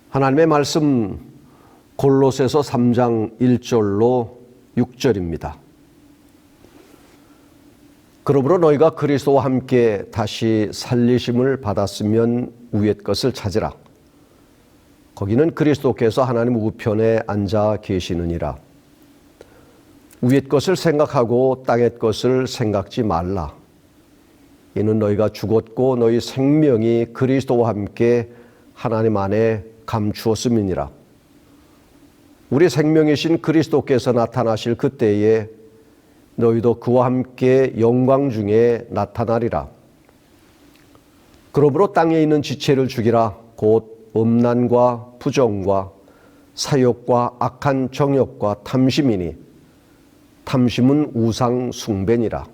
하나님의 말씀 골로새서 3장 1절로 6절입니다. 그러므로 너희가 그리스도와 함께 다시 살리심을 받았으면 위의 것을 찾으라. 거기는 그리스도께서 하나님 우편에 앉아 계시느니라. 위의 것을 생각하고 땅의 것을 생각지 말라. 이는 너희가 죽었고 너희 생명이 그리스도와 함께 하나님 안에 감추었음이니라. 우리 생명이신 그리스도께서 나타나실 그때에 너희도 그와 함께 영광 중에 나타나리라. 그러므로 땅에 있는 지체를 죽이라. 곧 음란과 부정과 사욕과 악한 정욕과 탐심이니 탐심은 우상 숭배니라.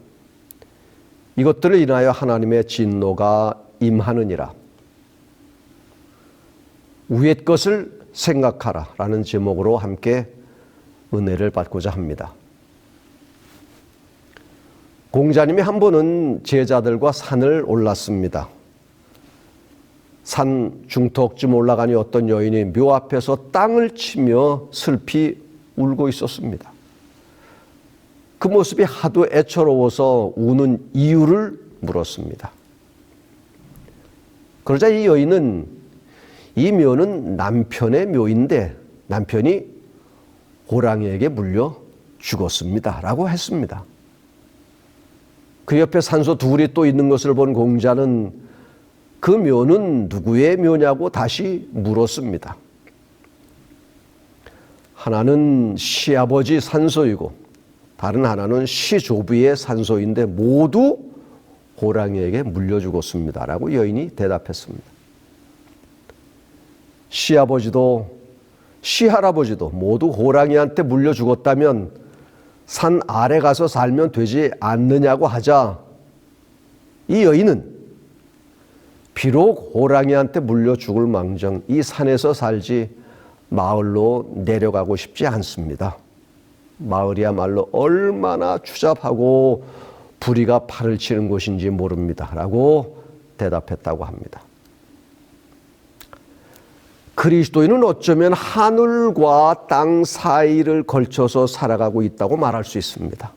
이것들을 인하여 하나님의 진노가 임하느니라. 위의 것을 생각하라 라는 제목으로 함께 은혜를 받고자 합니다. 공자님이 한 번은 제자들과 산을 올랐습니다. 산 중턱쯤 올라가니 어떤 여인이 묘 앞에서 땅을 치며 슬피 울고 있었습니다. 그 모습이 하도 애처로워서 우는 이유를 물었습니다. 그러자 이 여인은 이 묘는 남편의 묘인데 남편이 호랑이에게 물려 죽었습니다 라고 했습니다. 그 옆에 산소 둘이 또 있는 것을 본 공자는 그 묘는 누구의 묘냐고 다시 물었습니다. 하나는 시아버지 산소이고 다른 하나는 시조부의 산소인데 모두 호랑이에게 물려 죽었습니다 라고 여인이 대답했습니다. 시아버지도 시할아버지도 모두 호랑이한테 물려 죽었다면 산 아래 가서 살면 되지 않느냐고 하자 이 여인은 비록 호랑이한테 물려 죽을 망정 이 산에서 살지 마을로 내려가고 싶지 않습니다. 마을이야말로 얼마나 추잡하고 부리가 팔을 치는 곳인지 모릅니다 라고 대답했다고 합니다. 그리스도인은 어쩌면 하늘과 땅 사이를 걸쳐서 살아가고 있다고 말할 수 있습니다.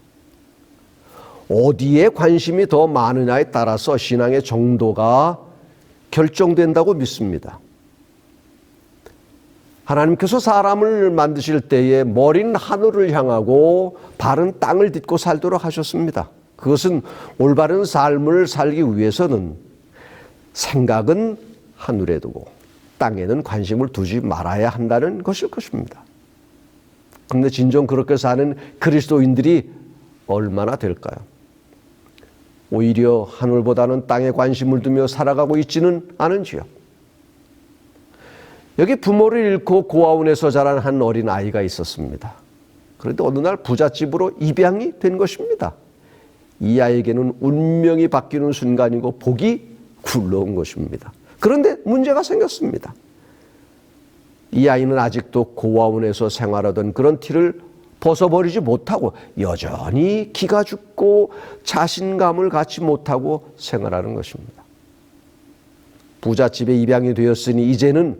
어디에 관심이 더 많으냐에 따라서 신앙의 정도가 결정된다고 믿습니다. 하나님께서 사람을 만드실 때에 머리는 하늘을 향하고 발은 땅을 딛고 살도록 하셨습니다. 그것은 올바른 삶을 살기 위해서는 생각은 하늘에 두고 땅에는 관심을 두지 말아야 한다는 것일 것입니다. 그런데 진정 그렇게 사는 그리스도인들이 얼마나 될까요? 오히려 하늘보다는 땅에 관심을 두며 살아가고 있지는 않은지요. 여기 부모를 잃고 고아원에서 자란 한 어린 아이가 있었습니다. 그런데 어느 날 부잣집으로 입양이 된 것입니다. 이 아이에게는 운명이 바뀌는 순간이고 복이 굴러온 것입니다. 그런데 문제가 생겼습니다. 이 아이는 아직도 고아원에서 생활하던 그런 티를 벗어버리지 못하고 여전히 기가 죽고 자신감을 갖지 못하고 생활하는 것입니다. 부잣집에 입양이 되었으니 이제는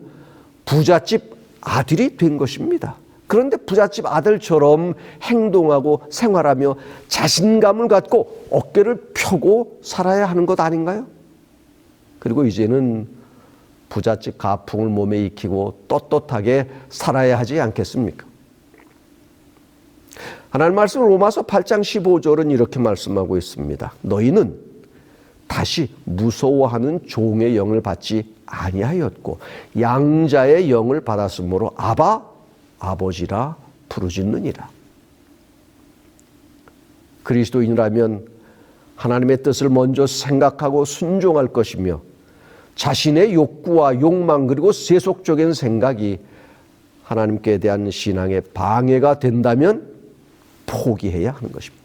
부잣집 아들이 된 것입니다. 그런데 부잣집 아들처럼 행동하고 생활하며 자신감을 갖고 어깨를 펴고 살아야 하는 것 아닌가요? 그리고 이제는 부잣집 가풍을 몸에 익히고 떳떳하게 살아야 하지 않겠습니까? 하나님 말씀 로마서 8장 15절은 이렇게 말씀하고 있습니다. 너희는 다시 무서워하는 종의 영을 받지 아니하였고 양자의 영을 받았으므로 아바 아버지라 부르짖느니라. 그리스도인이라면 하나님의 뜻을 먼저 생각하고 순종할 것이며 자신의 욕구와 욕망 그리고 세속적인 생각이 하나님께 대한 신앙의 방해가 된다면 포기해야 하는 것입니다.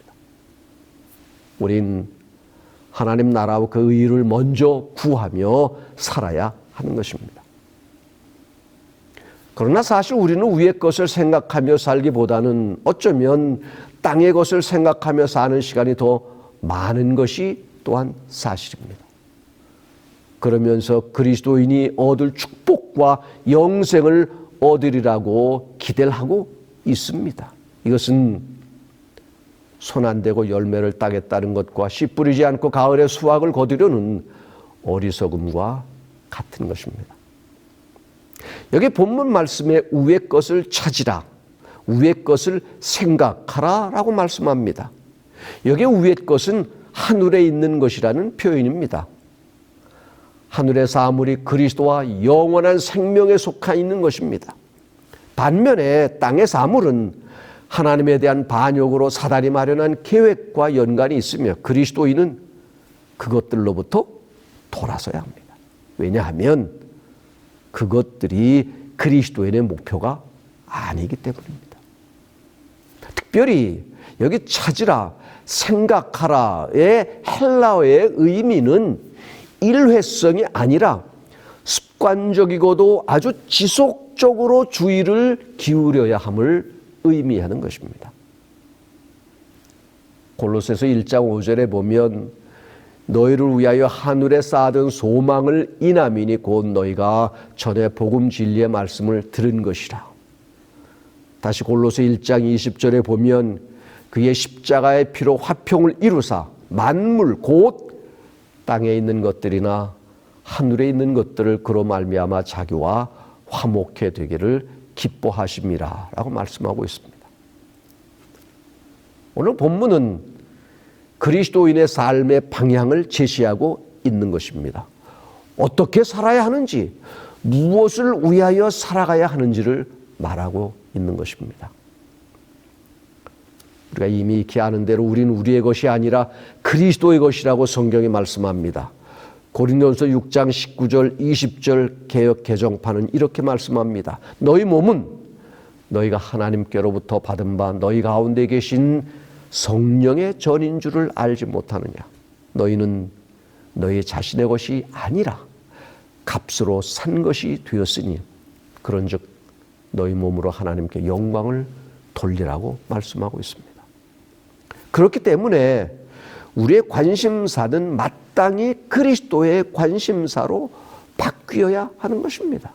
우린 하나님 나라와 그 의를 먼저 구하며 살아야 하는 것입니다. 그러나 사실 우리는 위의 것을 생각하며 살기보다는 어쩌면 땅의 것을 생각하며 사는 시간이 더 많은 것이 또한 사실입니다. 그러면서 그리스도인이 얻을 축복과 영생을 얻으리라고 기대를 하고 있습니다. 이것은 손 안 대고 열매를 따겠다는 것과 씨 뿌리지 않고 가을에 수확을 거두려는 어리석음과 같은 것입니다. 여기 본문 말씀에 위의 것을 찾으라, 위의 것을 생각하라 라고 말씀합니다. 여기 위의 것은 하늘에 있는 것이라는 표현입니다. 하늘의 사물이 그리스도와 영원한 생명에 속해 있는 것입니다. 반면에 땅의 사물은 하나님에 대한 반역으로 사단이 마련한 계획과 연관이 있으며 그리스도인은 그것들로부터 돌아서야 합니다. 왜냐하면 그것들이 그리스도인의 목표가 아니기 때문입니다. 특별히 여기 찾으라, 생각하라의 헬라어의 의미는 일회성이 아니라 습관적이고도 아주 지속적으로 주의를 기울여야 함을 의미하는 것입니다. 골로새서 1장 5절에 보면 너희를 위하여 하늘에 쌓아둔 소망을 인함이니 곧 너희가 전에 복음 진리의 말씀을 들은 것이라. 다시 골로새 1장 20절에 보면 그의 십자가의 피로 화평을 이루사 만물 곧 땅에 있는 것들이나 하늘에 있는 것들을 그로 말미암아 자기와 화목해 되기를 기뻐하심이라 라고 말씀하고 있습니다. 오늘 본문은 그리스도인의 삶의 방향을 제시하고 있는 것입니다. 어떻게 살아야 하는지, 무엇을 위하여 살아가야 하는지를 말하고 있는 것입니다. 우리가 이미 익히 아는 대로 우리는 우리의 것이 아니라 그리스도의 것이라고 성경이 말씀합니다. 고린도전서 6장 19절 20절 개역 개정판은 이렇게 말씀합니다. 너희 몸은 너희가 하나님께로부터 받은 바 너희 가운데 계신 성령의 전인 줄을 알지 못하느냐. 너희는 너희 자신의 것이 아니라 값으로 산 것이 되었으니 그런즉 너희 몸으로 하나님께 영광을 돌리라고 말씀하고 있습니다. 그렇기 때문에 우리의 관심사는 마땅히 그리스도의 관심사로 바뀌어야 하는 것입니다.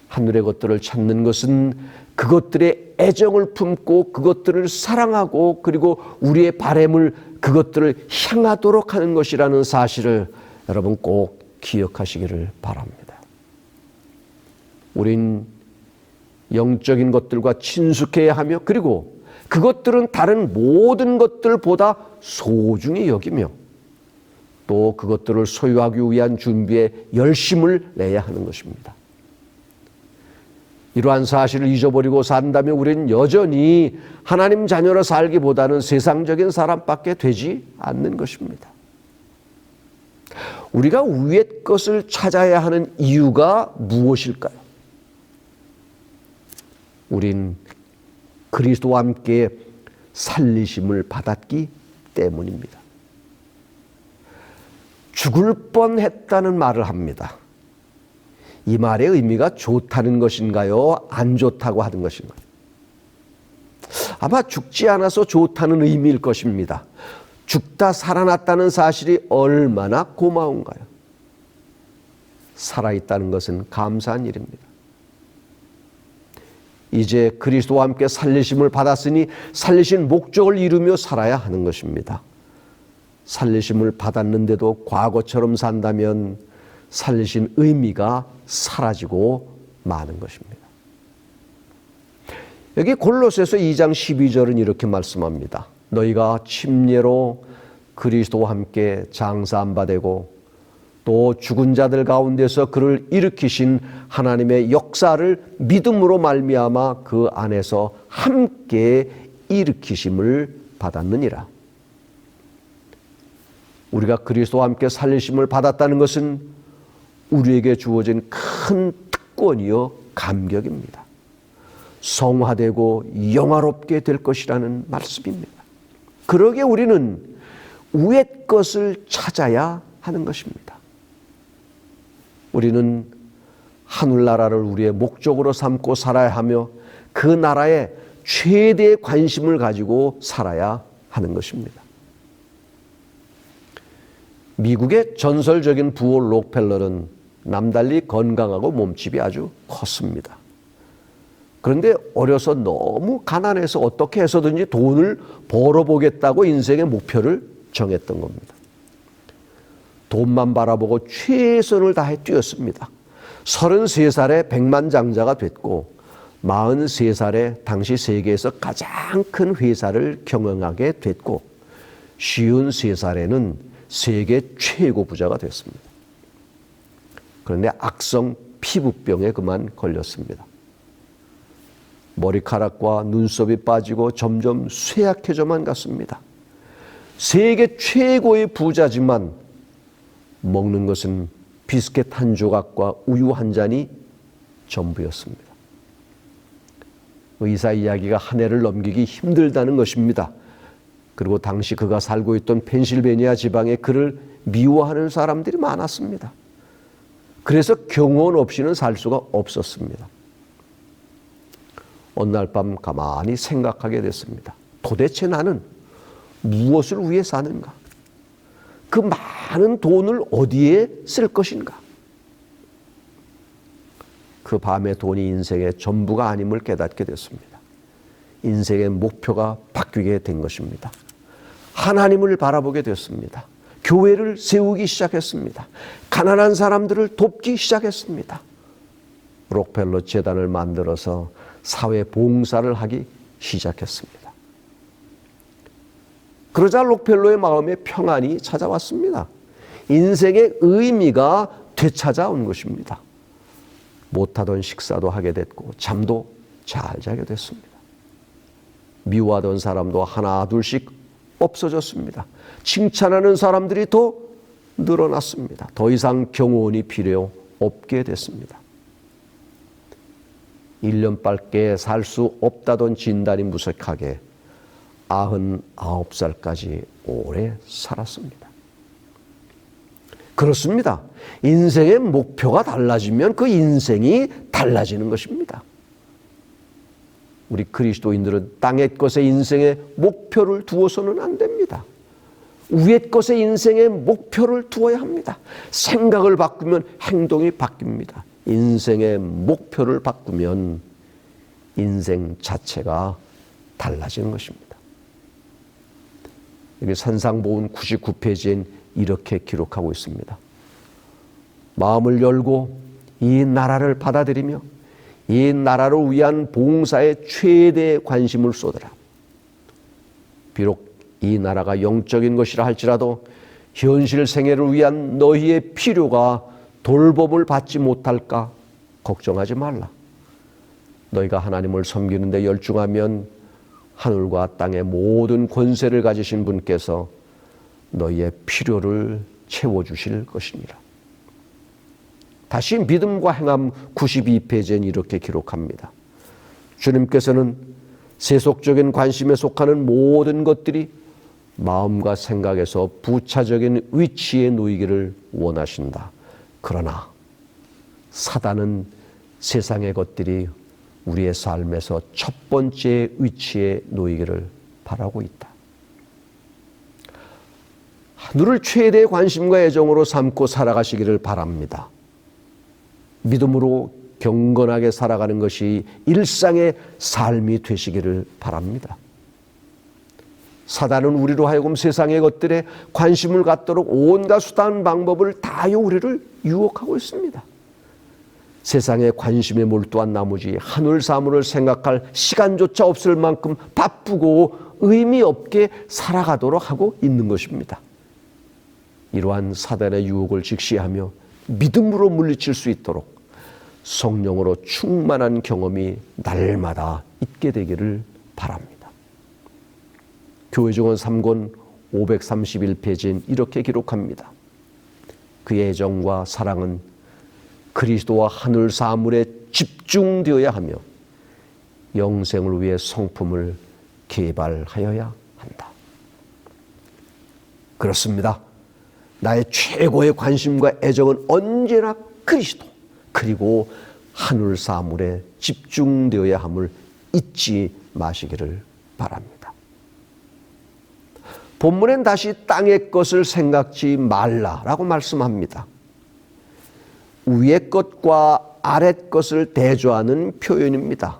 하늘의 것들을 찾는 것은 그것들의 애정을 품고 그것들을 사랑하고 그리고 우리의 바램을 그것들을 향하도록 하는 것이라는 사실을 여러분 꼭 기억하시기를 바랍니다. 우린 영적인 것들과 친숙해야 하며 그리고 그것들은 다른 모든 것들보다 소중히 여기며 또 그것들을 소유하기 위한 준비에 열심을 내야 하는 것입니다. 이러한 사실을 잊어버리고 산다면 우리는 여전히 하나님 자녀로 살기보다는 세상적인 사람밖에 되지 않는 것입니다. 우리가 위의 것을 찾아야 하는 이유가 무엇일까요? 우린 그리스도와 함께 살리심을 받았기 때문입니다. 죽을 뻔했다는 말을 합니다. 이 말의 의미가 좋다는 것인가요? 안 좋다고 하는 것인가요? 아마 죽지 않아서 좋다는 의미일 것입니다. 죽다 살아났다는 사실이 얼마나 고마운가요? 살아있다는 것은 감사한 일입니다. 이제 그리스도와 함께 살리심을 받았으니 살리신 목적을 이루며 살아야 하는 것입니다. 살리심을 받았는데도 과거처럼 산다면 살리신 의미가 사라지고 마는 것입니다. 여기 골로새서 2장 12절은 이렇게 말씀합니다. 너희가 침례로 그리스도와 함께 장사한 바 되고 또 죽은 자들 가운데서 그를 일으키신 하나님의 역사를 믿음으로 말미암아 그 안에서 함께 일으키심을 받았느니라. 우리가 그리스도와 함께 살리심을 받았다는 것은 우리에게 주어진 큰 특권이요 감격입니다. 성화되고 영화롭게 될 것이라는 말씀입니다. 그러기에 우리는 위의 것을 찾아야 하는 것입니다. 우리는 하늘나라를 우리의 목적으로 삼고 살아야 하며 그 나라에 최대의 관심을 가지고 살아야 하는 것입니다. 미국의 전설적인 부호 록펠러는 남달리 건강하고 몸집이 아주 컸습니다. 그런데 어려서 너무 가난해서 어떻게 해서든지 돈을 벌어보겠다고 인생의 목표를 정했던 겁니다. 돈만 바라보고 최선을 다해 뛰었습니다. 33살에 백만장자가 됐고 43살에 당시 세계에서 가장 큰 회사를 경영하게 됐고 53살에는 세계 최고 부자가 됐습니다. 그런데 악성 피부병에 그만 걸렸습니다. 머리카락과 눈썹이 빠지고 점점 쇠약해져만 갔습니다. 세계 최고의 부자지만 먹는 것은 비스켓 한 조각과 우유 한 잔이 전부였습니다. 의사 이야기가 한 해를 넘기기 힘들다는 것입니다. 그리고 당시 그가 살고 있던 펜실베니아 지방에 그를 미워하는 사람들이 많았습니다. 그래서 경호원 없이는 살 수가 없었습니다. 어느 날 밤 가만히 생각하게 됐습니다. 도대체 나는 무엇을 위해 사는가? 그 많은 돈을 어디에 쓸 것인가? 그 밤에 돈이 인생의 전부가 아님을 깨닫게 됐습니다. 인생의 목표가 바뀌게 된 것입니다. 하나님을 바라보게 됐습니다. 교회를 세우기 시작했습니다. 가난한 사람들을 돕기 시작했습니다. 록펠러 재단을 만들어서 사회 봉사를 하기 시작했습니다. 그러자 록펠러의 마음에 평안이 찾아왔습니다. 인생의 의미가 되찾아온 것입니다. 못하던 식사도 하게 됐고 잠도 잘 자게 됐습니다. 미워하던 사람도 하나 둘씩 없어졌습니다. 칭찬하는 사람들이 더 늘어났습니다. 더 이상 경호원이 필요 없게 됐습니다. 1년밖에 살 수 없다던 진단이 무색하게 99살까지 오래 살았습니다. 그렇습니다. 인생의 목표가 달라지면 그 인생이 달라지는 것입니다. 우리 그리스도인들은 땅의 것에 인생의 목표를 두어서는 안 됩니다. 위의 것에 인생의 목표를 두어야 합니다. 생각을 바꾸면 행동이 바뀝니다. 인생의 목표를 바꾸면 인생 자체가 달라지는 것입니다. 여기 산상보훈 99페이지엔 이렇게 기록하고 있습니다. 마음을 열고 이 나라를 받아들이며 이 나라를 위한 봉사에 최대의 관심을 쏟아라. 비록 이 나라가 영적인 것이라 할지라도 현실 생애를 위한 너희의 필요가 돌봄을 받지 못할까 걱정하지 말라. 너희가 하나님을 섬기는 데 열중하면 하늘과 땅의 모든 권세를 가지신 분께서 너희의 필요를 채워주실 것이니라. 다시 믿음과 행함 92페이지엔 이렇게 기록합니다. 주님께서는 세속적인 관심에 속하는 모든 것들이 마음과 생각에서 부차적인 위치에 놓이기를 원하신다. 그러나 사단은 세상의 것들이 우리의 삶에서 첫 번째 위치에 놓이기를 바라고 있다. 하늘을 최대의 관심과 애정으로 삼고 살아가시기를 바랍니다. 믿음으로 경건하게 살아가는 것이 일상의 삶이 되시기를 바랍니다. 사단은 우리로 하여금 세상의 것들에 관심을 갖도록 온갖 수단 방법을 다하여 우리를 유혹하고 있습니다. 세상에 관심에 몰두한 나머지 하늘 사물을 생각할 시간조차 없을 만큼 바쁘고 의미 없게 살아가도록 하고 있는 것입니다. 이러한 사단의 유혹을 직시하며 믿음으로 물리칠 수 있도록 성령으로 충만한 경험이 날마다 있게 되기를 바랍니다. 교회정원 3권 531페이지엔 이렇게 기록합니다. 그의 애정과 사랑은 그리스도와 하늘 사물에 집중되어야 하며 영생을 위해 성품을 개발하여야 한다. 그렇습니다. 나의 최고의 관심과 애정은 언제나 그리스도 그리고 하늘 사물에 집중되어야 함을 잊지 마시기를 바랍니다. 본문엔 다시 땅의 것을 생각지 말라라고 말씀합니다. 위의 것과 아랫 것을 대조하는 표현입니다.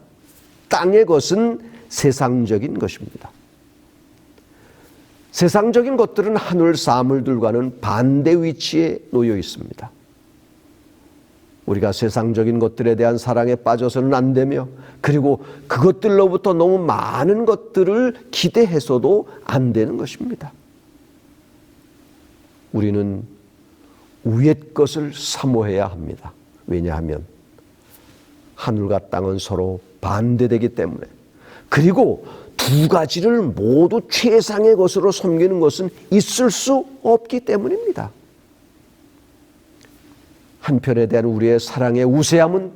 땅의 것은 세상적인 것입니다. 세상적인 것들은 하늘 사물들과는 반대 위치에 놓여 있습니다. 우리가 세상적인 것들에 대한 사랑에 빠져서는 안 되며, 그리고 그것들로부터 너무 많은 것들을 기대해서도 안 되는 것입니다. 우리는 위의 것을 사모해야 합니다. 왜냐하면 하늘과 땅은 서로 반대되기 때문에, 그리고 두 가지를 모두 최상의 것으로 섬기는 것은 있을 수 없기 때문입니다. 한편에 대한 우리의 사랑의 우세함은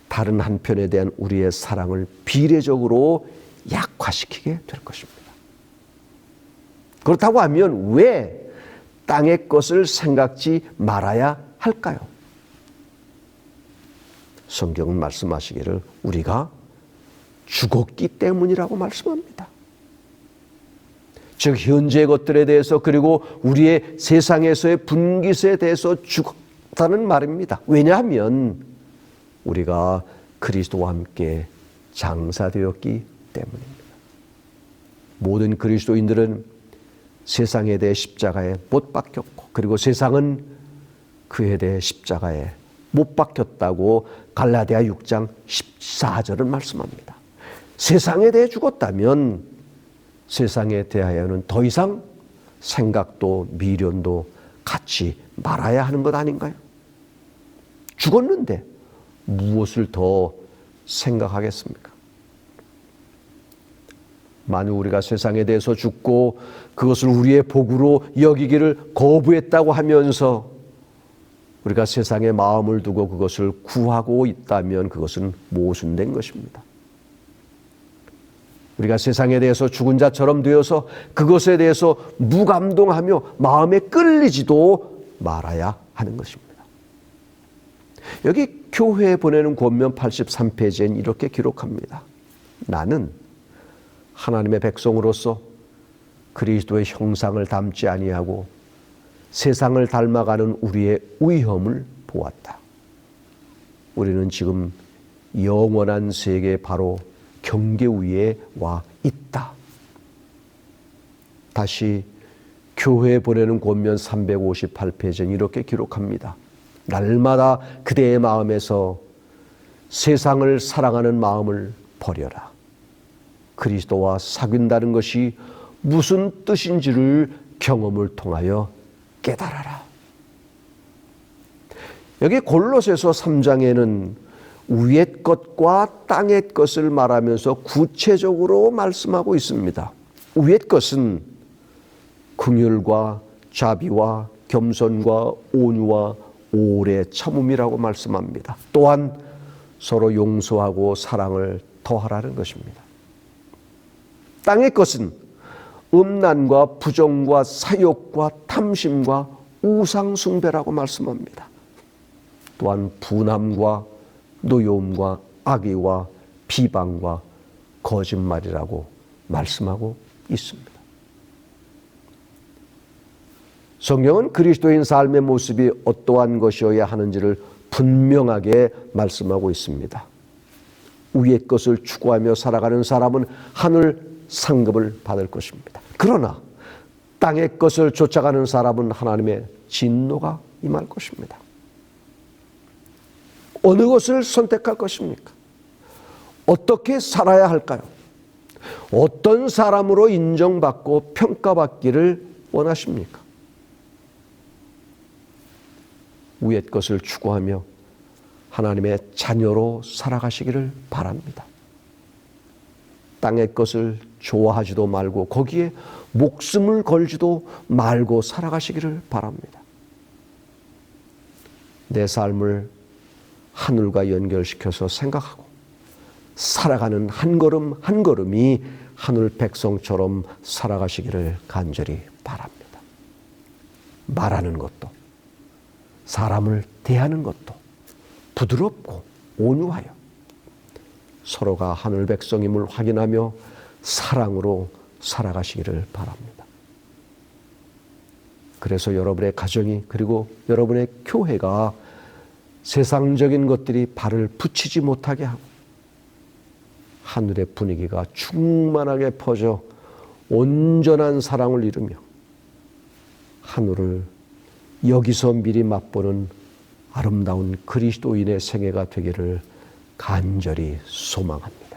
다른 한편에 대한 우리의 사랑을 비례적으로 약화시키게 될 것입니다. 그렇다고 하면 왜 땅의 것을 생각지 말아야 할까요? 성경은 말씀하시기를 우리가 죽었기 때문이라고 말씀합니다. 즉 현재의 것들에 대해서, 그리고 우리의 세상에서의 분깃에 대해서 죽었다는 말입니다. 왜냐하면 우리가 그리스도와 함께 장사되었기 때문입니다. 모든 그리스도인들은 세상에 대해 십자가에 못 박혔고, 그리고 세상은 그에 대해 십자가에 못 박혔다고 갈라디아 6장 14절은 말씀합니다. 세상에 대해 죽었다면 세상에 대하여는 더 이상 생각도 미련도 갖지 말아야 하는 것 아닌가요? 죽었는데 무엇을 더 생각하겠습니까? 만약 우리가 세상에 대해서 죽고 그것을 우리의 복으로 여기기를 거부했다고 하면서 우리가 세상에 마음을 두고 그것을 구하고 있다면 그것은 모순된 것입니다. 우리가 세상에 대해서 죽은 자처럼 되어서 그것에 대해서 무감동하며 마음에 끌리지도 말아야 하는 것입니다. 여기 교회에 보내는 권면 83페이지엔 이렇게 기록합니다. 나는 하나님의 백성으로서 그리스도의 형상을 닮지 아니하고 세상을 닮아가는 우리의 위험을 보았다. 우리는 지금 영원한 세계 바로 경계 위에 와 있다. 다시 교회에 보내는 권면 358페이지는 이렇게 기록합니다. 날마다 그대의 마음에서 세상을 사랑하는 마음을 버려라. 그리스도와 사귄다는 것이 무슨 뜻인지를 경험을 통하여 깨달아라. 여기 골로새서 3장에는 위의 것과 땅의 것을 말하면서 구체적으로 말씀하고 있습니다. 위의 것은 긍휼과 자비와 겸손과 온유와 오래 참음이라고 말씀합니다. 또한 서로 용서하고 사랑을 더하라는 것입니다. 땅의 것은 음란과 부정과 사욕과 탐심과 우상숭배라고 말씀합니다. 또한 분함과 노여움과 악의와 비방과 거짓말이라고 말씀하고 있습니다. 성경은 그리스도인 삶의 모습이 어떠한 것이어야 하는지를 분명하게 말씀하고 있습니다. 위의 것을 추구하며 살아가는 사람은 하늘 상급을 받을 것입니다. 그러나 땅의 것을 쫓아가는 사람은 하나님의 진노가 임할 것입니다. 어느 것을 선택할 것입니까? 어떻게 살아야 할까요? 어떤 사람으로 인정받고 평가받기를 원하십니까? 위의 것을 추구하며 하나님의 자녀로 살아가시기를 바랍니다. 땅의 것을 좋아하지도 말고 거기에 목숨을 걸지도 말고 살아가시기를 바랍니다. 내 삶을 하늘과 연결시켜서 생각하고 살아가는 한 걸음 한 걸음이 하늘 백성처럼 살아가시기를 간절히 바랍니다. 말하는 것도, 사람을 대하는 것도 부드럽고 온유하여 서로가 하늘 백성임을 확인하며 사랑으로 살아가시기를 바랍니다. 그래서 여러분의 가정이 그리고 여러분의 교회가 세상적인 것들이 발을 붙이지 못하게 하고 하늘의 분위기가 충만하게 퍼져 온전한 사랑을 이루며 하늘을 여기서 미리 맛보는 아름다운 그리스도인의 생애가 되기를 간절히 소망합니다.